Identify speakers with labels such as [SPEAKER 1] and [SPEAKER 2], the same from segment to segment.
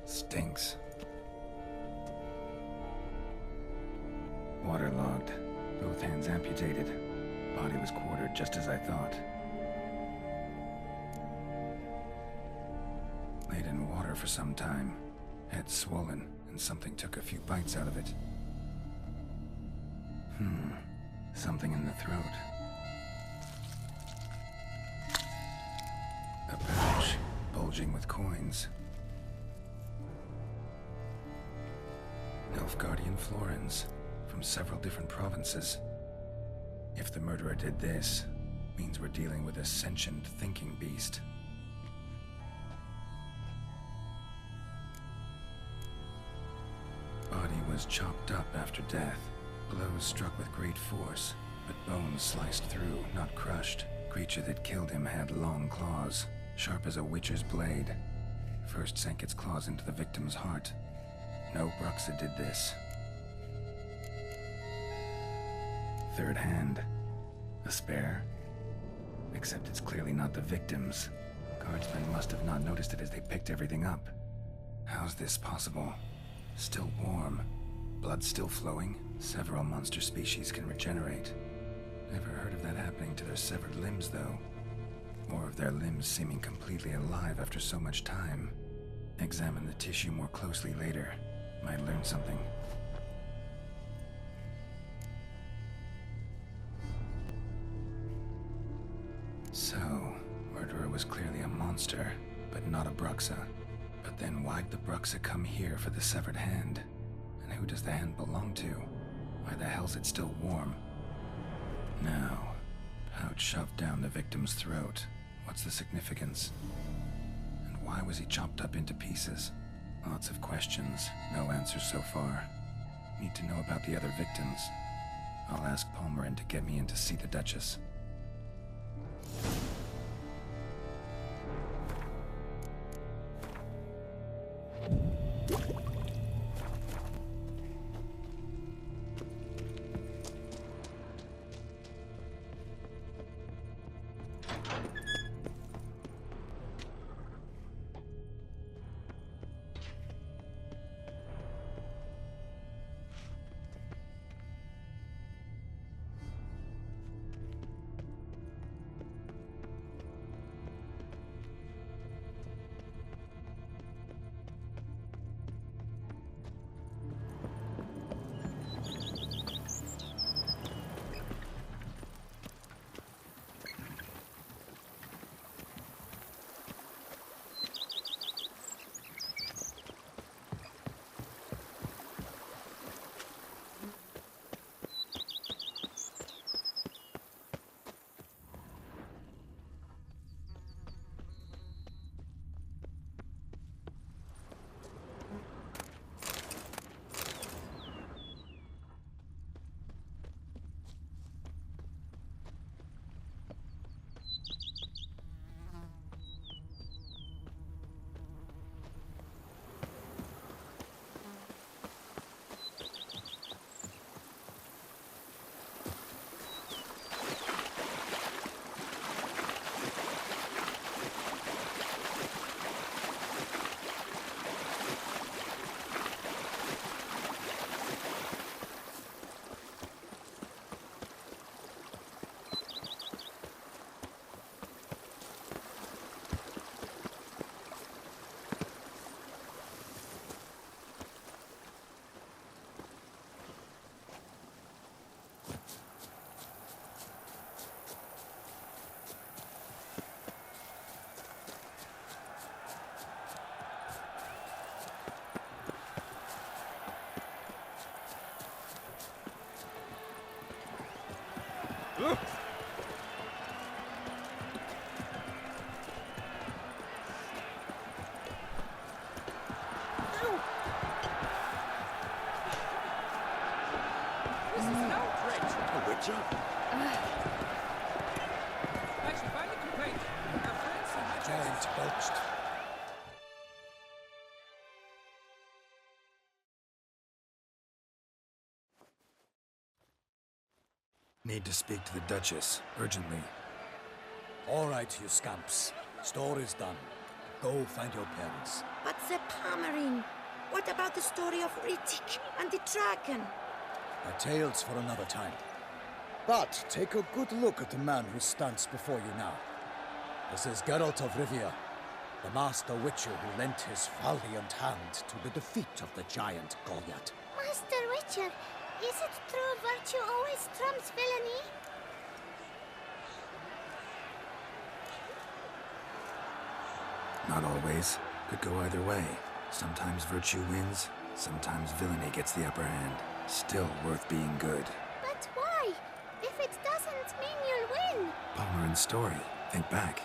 [SPEAKER 1] Stinks. Waterlogged. Both hands amputated. Body was quartered just as I thought. Laid in water for some time. Head swollen, and something took a few bites out of it. Something in the throat. A pouch, bulging with coins. Nilfgaardian florins, from several different provinces. If the murderer did this, means we're dealing with a sentient thinking beast. Body was chopped up after death. Blows struck with great force, but bones sliced through, not crushed. Creature that killed him had long claws, sharp as a witcher's blade. First sank its claws into the victim's heart. No Bruxa did this. Third hand. A spare. Except it's clearly not the victim's. Guardsmen must have not noticed it as they picked everything up. How's this possible? Still warm. Blood still flowing. Several monster species can regenerate. Never heard of that happening to their severed limbs, though. Or of their limbs seeming completely alive after so much time. Examine the tissue more closely later. Might learn something. So, murderer was clearly a monster, but not a Bruxa. But then why'd the Bruxa come here for the severed hand? And who does the hand belong to? Why the hell's it still warm? Now, pouch shoved down the victim's throat. What's the significance? And why was he chopped up into pieces? Lots of questions, no answers so far. Need to know about the other victims. I'll ask Palmerin to get me in to see the Duchess.
[SPEAKER 2] This is an outrage.
[SPEAKER 3] A witcher?
[SPEAKER 2] Actually, find the complaint. Our friends and my
[SPEAKER 3] Giant boast.
[SPEAKER 1] Need to speak to the Duchess, urgently.
[SPEAKER 3] All right, you scamps. Store is done. Go find your parents.
[SPEAKER 4] But the Pomerine, what about the story of Rittik and the dragon?
[SPEAKER 3] A tales for another time. But take a good look at the man who stands before you now. This is Geralt of Rivia, the master witcher who lent his valiant hand to the defeat of the giant Goliath.
[SPEAKER 5] Master Witcher, is it true virtue always trumps villainy?
[SPEAKER 1] Not always. Could go either way. Sometimes virtue wins, sometimes villainy gets the upper hand. Still worth being good.
[SPEAKER 5] But why? If it doesn't mean you'll win.
[SPEAKER 1] Palmer story. Think back.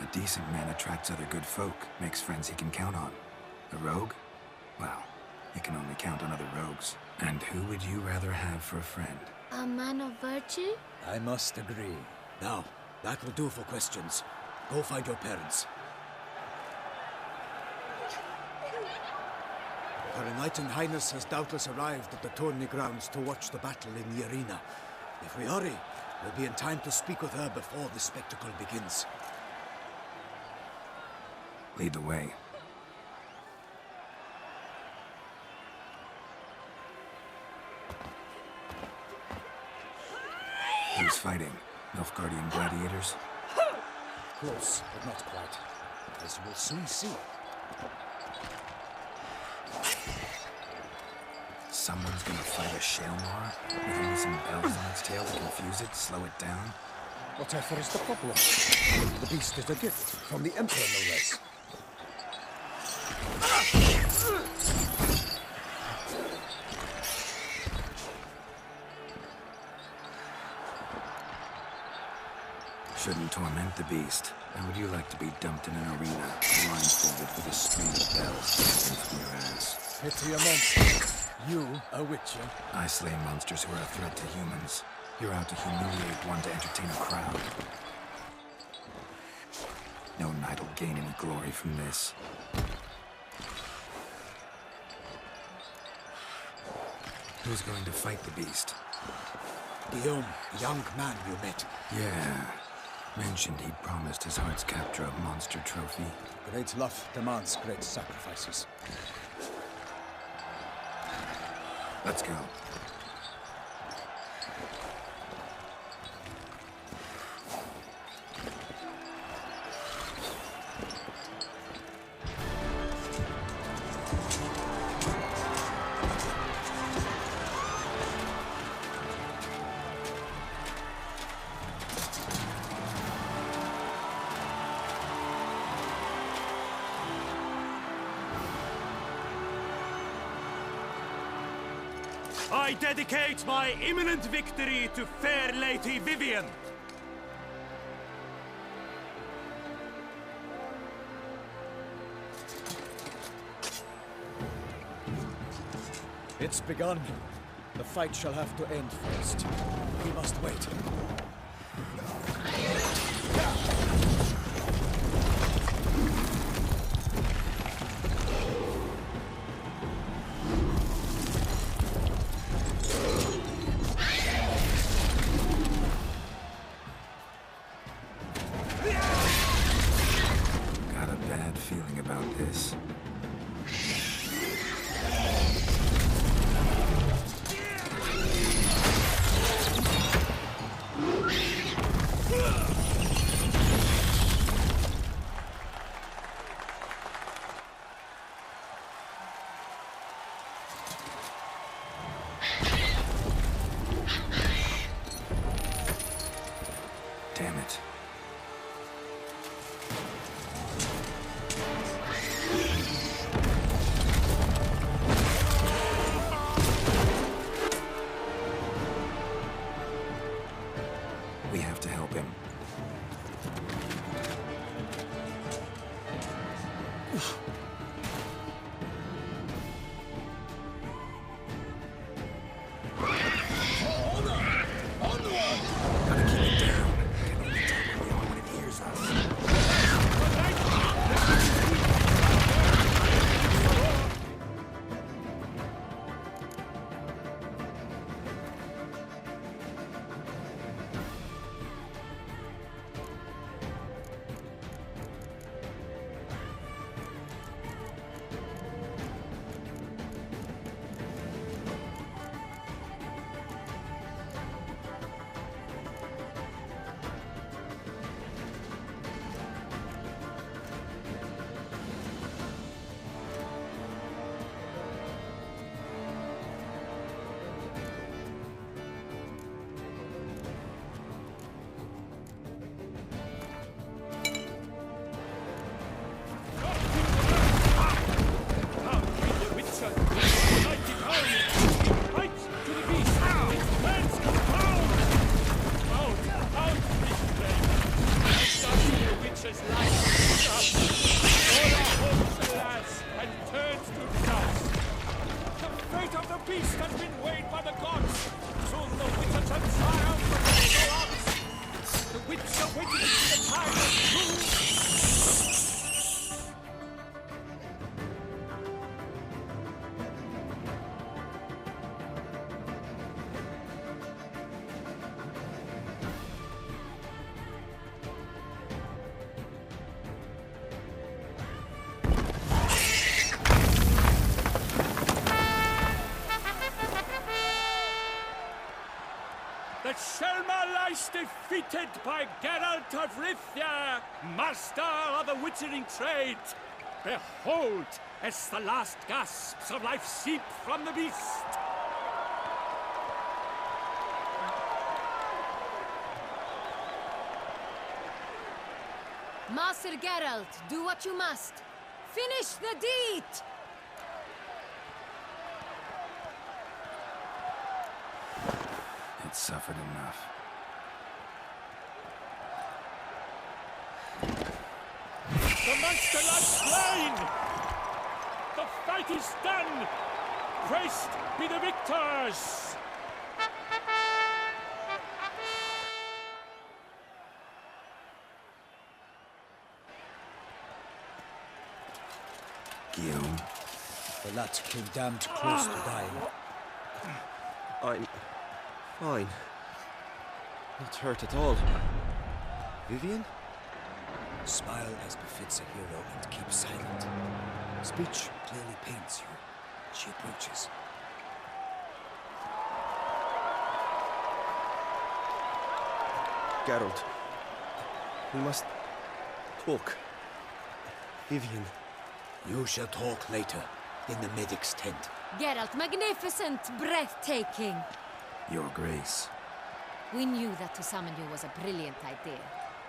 [SPEAKER 1] A decent man attracts other good folk, makes friends he can count on. A rogue? Well, he can only count on other rogues. And who would you rather have for a friend?
[SPEAKER 5] A man of virtue?
[SPEAKER 3] I must agree. Now, that will do for questions. Go find your parents. Her Enlightened Highness has doubtless arrived at the tourney grounds to watch the battle in the arena. If we hurry, we'll be in time to speak with her before the spectacle begins.
[SPEAKER 1] Lead the way. Who's fighting? Nilfgaardian gladiators?
[SPEAKER 3] Close, but not quite. As you will soon see.
[SPEAKER 1] Someone's gonna fight a Shaelmar? With only some bells on its tail to confuse it, slow it down?
[SPEAKER 3] Whatever is the problem? The beast is a gift from the Emperor, no less.
[SPEAKER 1] Shouldn't torment the beast. How would you like to be dumped in an arena, blindfolded with a string of bells dancing from your ass?
[SPEAKER 3] Pity a monster. You, a witcher.
[SPEAKER 1] I slay monsters who are a threat to humans. You're out to humiliate one to entertain a crowd. No knight will gain any glory from this. Who's going to fight the beast?
[SPEAKER 3] Guillaume, the young man you met.
[SPEAKER 1] Yeah. Mentioned he'd promised his heart's capture a monster trophy.
[SPEAKER 3] Great love demands great sacrifices.
[SPEAKER 1] Let's go.
[SPEAKER 6] I dedicate my imminent victory to fair Lady Vivienne.
[SPEAKER 3] It's begun. The fight shall have to end first. We must wait.
[SPEAKER 1] Got a bad feeling about this.
[SPEAKER 6] feast has been weighed by the gods. Soon the witches shall triumph over the odds. The witch are waiting for the time of truth. The Shelma lies defeated by Geralt of Rivia, master of the witchering trade. Behold, as the last gasps of life seep from the beast.
[SPEAKER 7] Master Geralt, do what you must. Finish the deed!
[SPEAKER 1] It suffered enough.
[SPEAKER 6] The monster lies slain! The fight is done! Praised be the victors!
[SPEAKER 1] Guillaume,
[SPEAKER 3] The lad came damned close to dying.
[SPEAKER 8] I'm fine. Not hurt at all. Vivian?
[SPEAKER 3] Smile as befits a hero and keep silent. Speech clearly pains you. She approaches.
[SPEAKER 8] Geralt. We must talk. Vivian.
[SPEAKER 3] You shall talk later, in the medic's tent.
[SPEAKER 7] Geralt, magnificent, breathtaking.
[SPEAKER 1] Your Grace.
[SPEAKER 7] We knew that to summon you was a brilliant idea.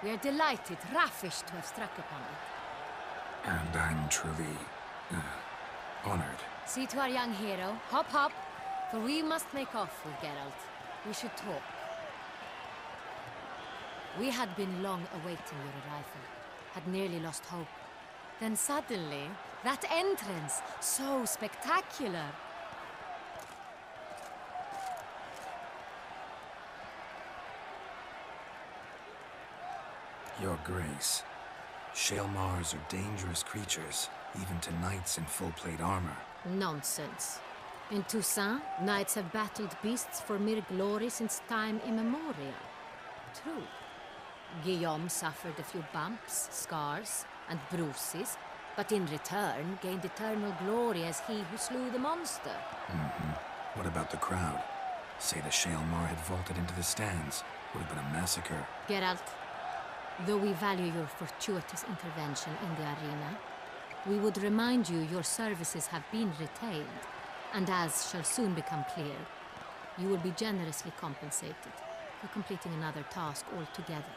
[SPEAKER 7] We are delighted, ravished to have struck upon it.
[SPEAKER 1] And I'm truly honored.
[SPEAKER 7] See to our young hero. Hop, hop. For we must make off with Geralt. We should talk. We had been long awaiting your arrival. Had nearly lost hope. Then suddenly, that entrance, so spectacular.
[SPEAKER 1] Your Grace. Shaelmars are dangerous creatures, even to knights in full-plate armor.
[SPEAKER 7] Nonsense. In Toussaint, knights have battled beasts for mere glory since time immemorial. True. Guillaume suffered a few bumps, scars, and bruises, but in return gained eternal glory as he who slew the monster.
[SPEAKER 1] What about the crowd? Say the Shaelmar had vaulted into the stands. Would have been a massacre.
[SPEAKER 7] Geralt, though we value your fortuitous intervention in the arena, we would remind you your services have been retained, and as shall soon become clear, you will be generously compensated for completing another task altogether.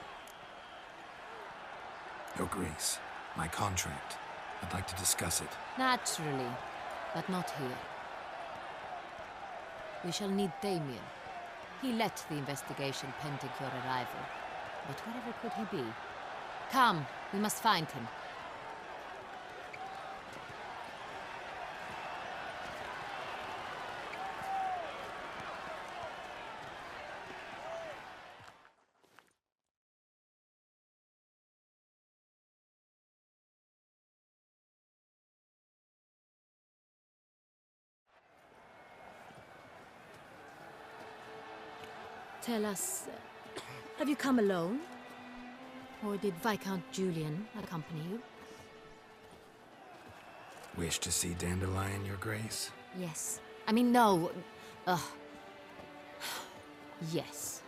[SPEAKER 1] Your Grace, my contract. I'd like to discuss it.
[SPEAKER 7] Naturally, but not here. We shall need Damien. He led the investigation pending your arrival. But wherever could he be? Come, we must find him. Tell us, have you come alone? Or did Viscount Julian accompany you?
[SPEAKER 1] Wish to see Dandelion, Your Grace?
[SPEAKER 7] Yes. I mean, no. Yes.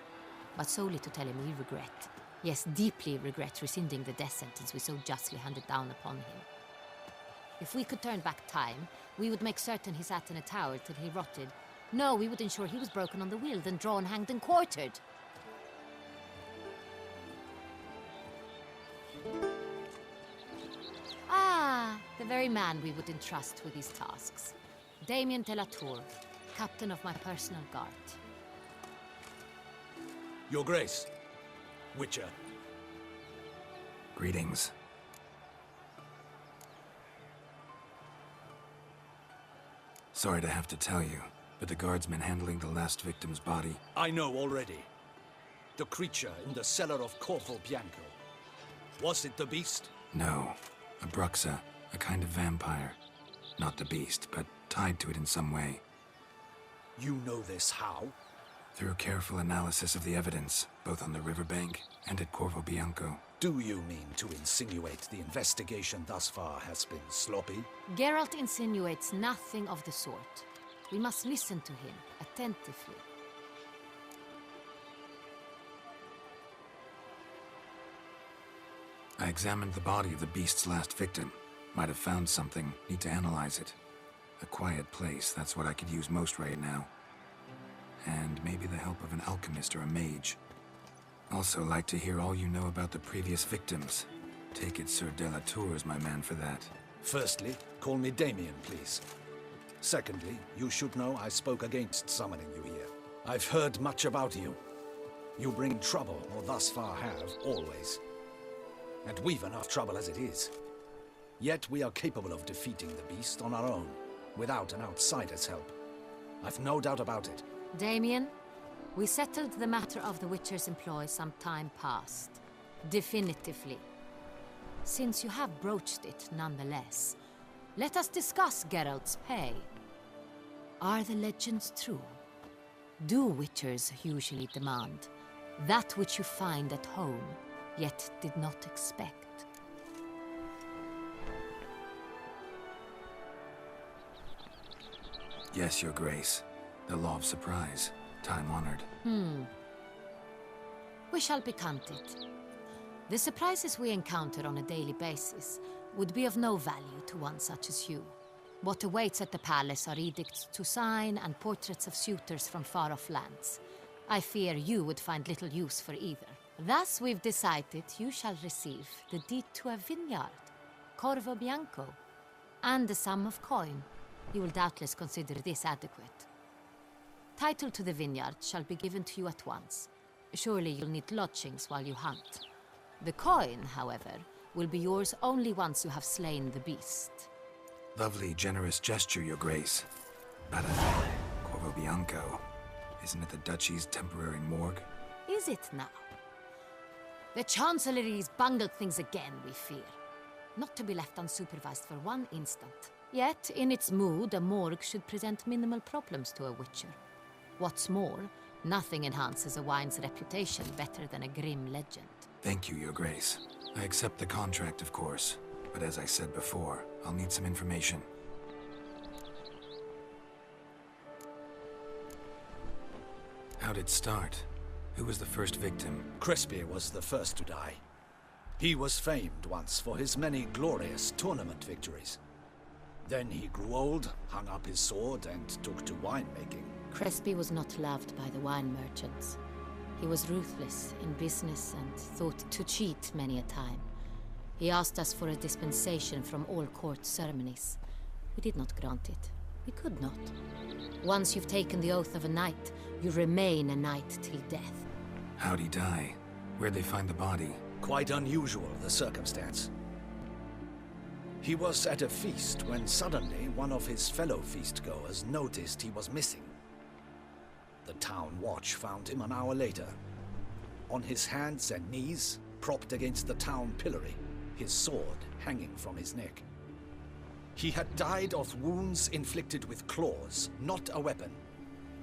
[SPEAKER 7] But solely to tell him we regret. Yes, deeply regret rescinding the death sentence we so justly handed down upon him. If we could turn back time, we would make certain he sat in a tower till he rotted. No, we would ensure he was broken on the wheel, then drawn, hanged, and quartered. Ah, the very man we would entrust with these tasks. Damien de la Tour, captain of my personal guard.
[SPEAKER 3] Your Grace. Witcher.
[SPEAKER 1] Greetings. Sorry to have to tell you, but the guardsman handling the last victim's body.
[SPEAKER 3] I know already. The creature in the cellar of Corvo Bianco. Was it the beast?
[SPEAKER 1] No, a Bruxa, a kind of vampire. Not the beast, but tied to it in some way.
[SPEAKER 3] You know this how?
[SPEAKER 1] Through careful analysis of the evidence, both on the riverbank and at Corvo Bianco.
[SPEAKER 3] Do you mean to insinuate the investigation thus far has been sloppy?
[SPEAKER 7] Geralt insinuates nothing of the sort. We must listen to him attentively.
[SPEAKER 1] I examined the body of the beast's last victim. Might have found something, need to analyze it. A quiet place, that's what I could use most right now. And maybe the help of an alchemist or a mage. Also like to hear all you know about the previous victims. Take it Sir de la Tour is my man for that.
[SPEAKER 3] Firstly, call me Damien, please. Secondly, you should know I spoke against summoning you here. I've heard much about you. You bring trouble, or thus far have, always. And we've enough trouble as it is. Yet we are capable of defeating the beast on our own, without an outsider's help. I've no doubt about it.
[SPEAKER 7] Damien, we settled the matter of the Witcher's employ some time past. Definitively. Since you have broached it nonetheless, let us discuss Geralt's pay. Are the legends true? Do Witchers usually demand that which you find at home, yet did not expect?
[SPEAKER 1] Yes, Your Grace. The law of surprise. Time-honored.
[SPEAKER 7] We shall be candid. The surprises we encounter on a daily basis would be of no value to one such as you. What awaits at the palace are edicts to sign and portraits of suitors from far-off lands. I fear you would find little use for either. Thus, we've decided you shall receive the deed to a vineyard, Corvo Bianco, and a sum of coin. You will doubtless consider this adequate. Title to the vineyard shall be given to you at once. Surely you'll need lodgings while you hunt. The coin, however, will be yours only once you have slain the beast.
[SPEAKER 1] Lovely, generous gesture, Your Grace. But, Corvo Bianco, isn't it the Duchy's temporary morgue?
[SPEAKER 7] Is it now? The Chancellery's bungled things again, we fear. Not to be left unsupervised for one instant. Yet, in its mood, a morgue should present minimal problems to a Witcher. What's more, nothing enhances a wine's reputation better than a grim legend.
[SPEAKER 1] Thank you, Your Grace. I accept the contract, of course. But as I said before, I'll need some information. How'd it start? Who was the first victim?
[SPEAKER 3] Crespi was the first to die. He was famed once for his many glorious tournament victories. Then he grew old, hung up his sword, and took to winemaking.
[SPEAKER 7] Crespi was not loved by the wine merchants. He was ruthless in business and thought to cheat many a time. He asked us for a dispensation from all court ceremonies. We did not grant it. We could not. Once you've taken the oath of a knight, you remain a knight till death.
[SPEAKER 1] How'd he die? Where'd they find the body?
[SPEAKER 3] Quite unusual, the circumstance. He was at a feast when suddenly one of his fellow feastgoers noticed he was missing. The town watch found him an hour later. On his hands and knees, propped against the town pillory, his sword hanging from his neck. He had died of wounds inflicted with claws, not a weapon.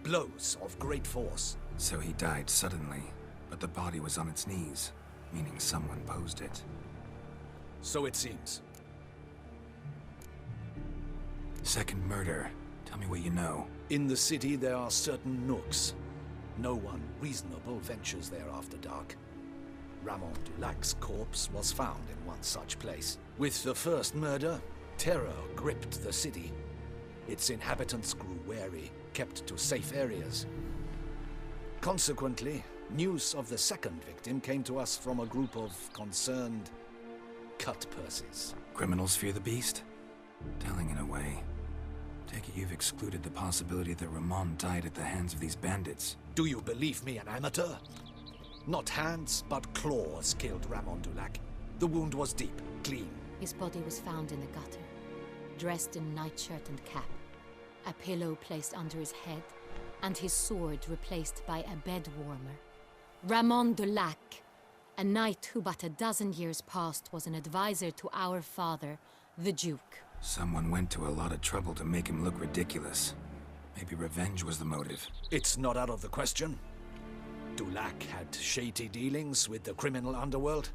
[SPEAKER 3] Blows of great force.
[SPEAKER 1] So he died suddenly, but the body was on its knees, meaning someone posed it.
[SPEAKER 3] So it seems.
[SPEAKER 1] Second murder. Tell me what you know.
[SPEAKER 3] In the city there are certain nooks. No one reasonable ventures there after dark. Ramon Dulac's corpse was found in one such place. With the first murder, terror gripped the city. Its inhabitants grew wary, kept to safe areas. Consequently, news of the second victim came to us from a group of concerned cut-purses.
[SPEAKER 1] Criminals fear the beast? Telling in a way. Take it you've excluded the possibility that Ramon died at the hands of these bandits.
[SPEAKER 3] Do you believe me an amateur? Not hands, but claws killed Ramon Dulac. The wound was deep, clean.
[SPEAKER 7] His body was found in the gutter, dressed in nightshirt and cap. a pillow placed under his head, and his sword replaced by a bed warmer. Ramon de Lac, a knight who but a dozen years past was an advisor to our father, the Duke.
[SPEAKER 1] Someone went to a lot of trouble to make him look ridiculous. Maybe revenge was the motive.
[SPEAKER 3] It's not out of the question. Dulac had shady dealings with the criminal underworld,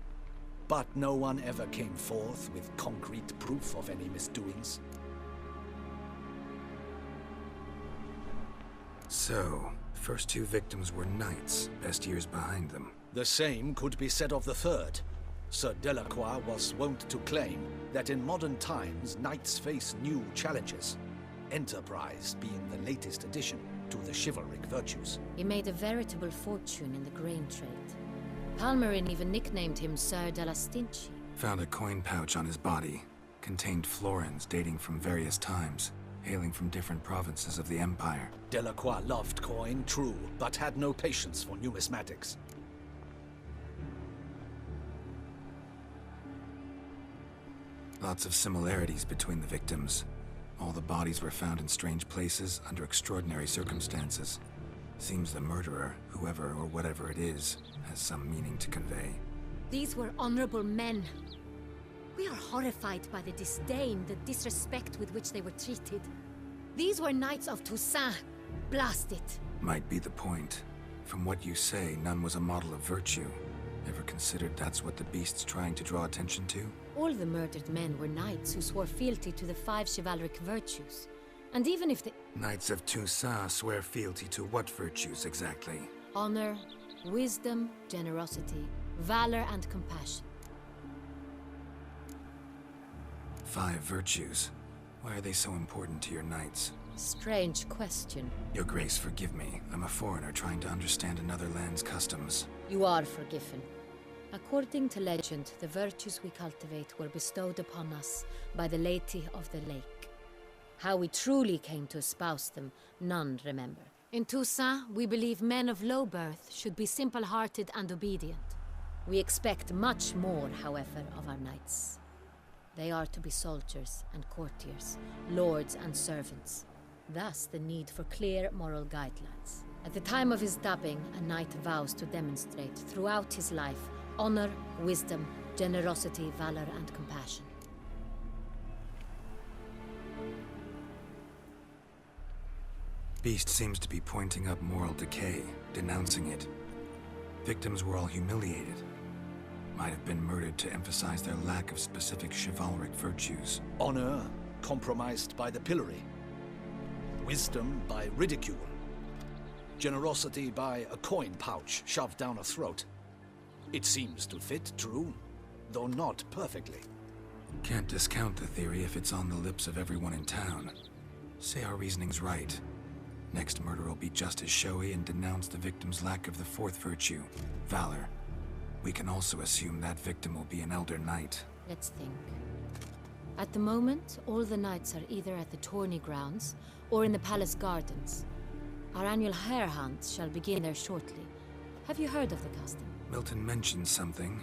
[SPEAKER 3] but no one ever came forth with concrete proof of any misdoings.
[SPEAKER 1] So, first two victims were knights, best years behind them.
[SPEAKER 3] The same could be said of the third. Sir Delacroix was wont to claim that in modern times knights face new challenges, enterprise being the latest addition to the chivalric virtues.
[SPEAKER 7] He made a veritable fortune in the grain trade. Palmerin even nicknamed him Sir de la Stinchi.
[SPEAKER 1] Found a coin pouch on his body. Contained florins dating from various times, hailing from different provinces of the Empire.
[SPEAKER 3] Delacroix loved coin, true, but had no patience for numismatics.
[SPEAKER 1] Lots of similarities between the victims. All the bodies were found in strange places under extraordinary circumstances. Seems the murderer, whoever or whatever it is, has some meaning to convey.
[SPEAKER 7] These were honorable men. We are horrified by the disdain, the disrespect with which they were treated. These were knights of Toussaint. Blast it.
[SPEAKER 1] Might be the point. From what you say, none was a model of virtue. Ever considered that's what the beast's trying to draw attention to?
[SPEAKER 7] All the murdered men were knights who swore fealty to the 5 chivalric virtues. And even if the...
[SPEAKER 1] Knights of Toussaint swear fealty to what virtues exactly?
[SPEAKER 7] Honor, wisdom, generosity, valor, and compassion.
[SPEAKER 1] 5 virtues. Why are they so important to your knights?
[SPEAKER 7] Strange question.
[SPEAKER 1] Your Grace, forgive me. I'm a foreigner trying to understand another land's customs.
[SPEAKER 7] You are forgiven. According to legend, the virtues we cultivate were bestowed upon us by the Lady of the Lake. How we truly came to espouse them, none remember. In Toussaint, we believe men of low birth should be simple-hearted and obedient. We expect much more, however, of our knights. They are to be soldiers and courtiers, lords and servants. Thus, the need for clear moral guidelines. At the time of his dubbing, a knight vows to demonstrate throughout his life honor, wisdom, generosity, valor, and compassion.
[SPEAKER 1] Beast seems to be pointing up moral decay, denouncing it. Victims were all humiliated. Might have been murdered to emphasize their lack of specific chivalric virtues.
[SPEAKER 3] Honor compromised by the pillory. Wisdom by ridicule. Generosity by a coin pouch shoved down a throat. It seems to fit, true, though not perfectly.
[SPEAKER 1] Can't discount the theory if it's on the lips of everyone in town. Say our reasoning's right. Next murder will be just as showy and denounce the victim's lack of the 4th virtue, valor. We can also assume that victim will be an elder knight.
[SPEAKER 7] Let's think. At the moment, all the knights are either at the tourney grounds or in the palace gardens. Our annual hare hunt shall begin there shortly. Have you heard of the custom?
[SPEAKER 1] Milton mentioned something.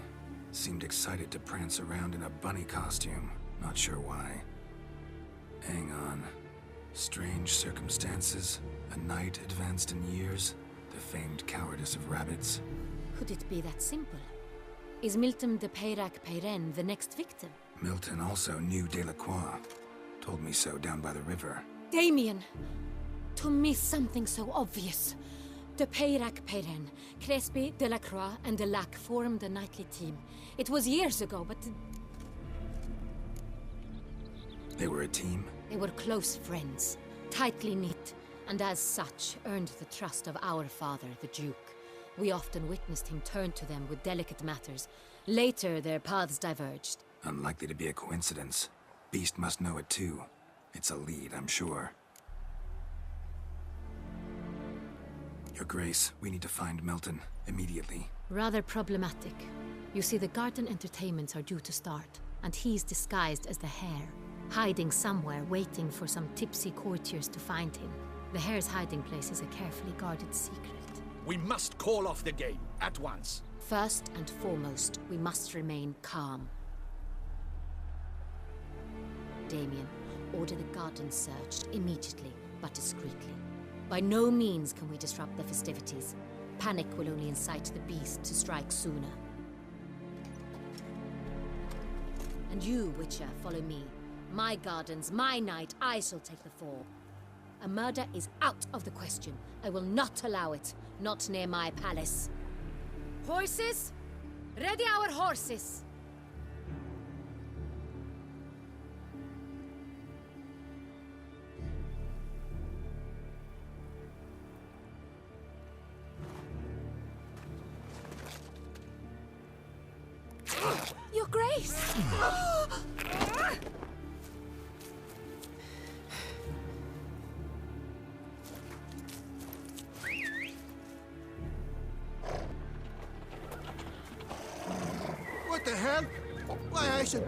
[SPEAKER 1] Seemed excited to prance around in a bunny costume. Not sure why. Hang on. Strange circumstances. A knight advanced in years. The famed cowardice of rabbits.
[SPEAKER 7] Could it be that simple? Is Milton de Peyrac-Peyren the next victim?
[SPEAKER 1] Milton also knew Delacroix. Told me so down by the river.
[SPEAKER 7] Damien! To miss something so obvious. De Peyrac-Peyren, Crespi, Delacroix, and Delac formed a knightly team. It was years ago, but...
[SPEAKER 1] They were a team?
[SPEAKER 7] They were close friends, tightly knit, and as such earned the trust of our father, the Duke. We often witnessed him turn to them with delicate matters. Later, their paths diverged.
[SPEAKER 1] Unlikely to be a coincidence. Beast must know it too. It's a lead, I'm sure. Your Grace, we need to find Milton, immediately.
[SPEAKER 7] Rather problematic. You see, the garden entertainments are due to start, and he's disguised as the hare, hiding somewhere, waiting for some tipsy courtiers to find him. The hare's hiding place is a carefully guarded secret.
[SPEAKER 3] We must call off the game, at once.
[SPEAKER 7] First and foremost, we must remain calm. Damien, order the garden searched immediately. but discreetly. By no means can we disrupt the festivities. Panic will only incite the beast to strike sooner. And you, Witcher, follow me. My gardens, my night, I shall take the fall. A murder is out of the question. I will not allow it. Not near my palace. Horses? Ready our horses! Your Grace!
[SPEAKER 9] What the hell? Why, I said...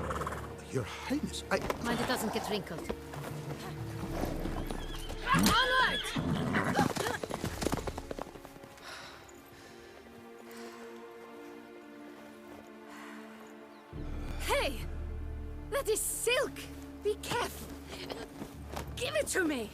[SPEAKER 9] Your Highness, I...
[SPEAKER 7] Mind it doesn't get wrinkled. Onward! Hey! That is silk! Be careful! Give it to me!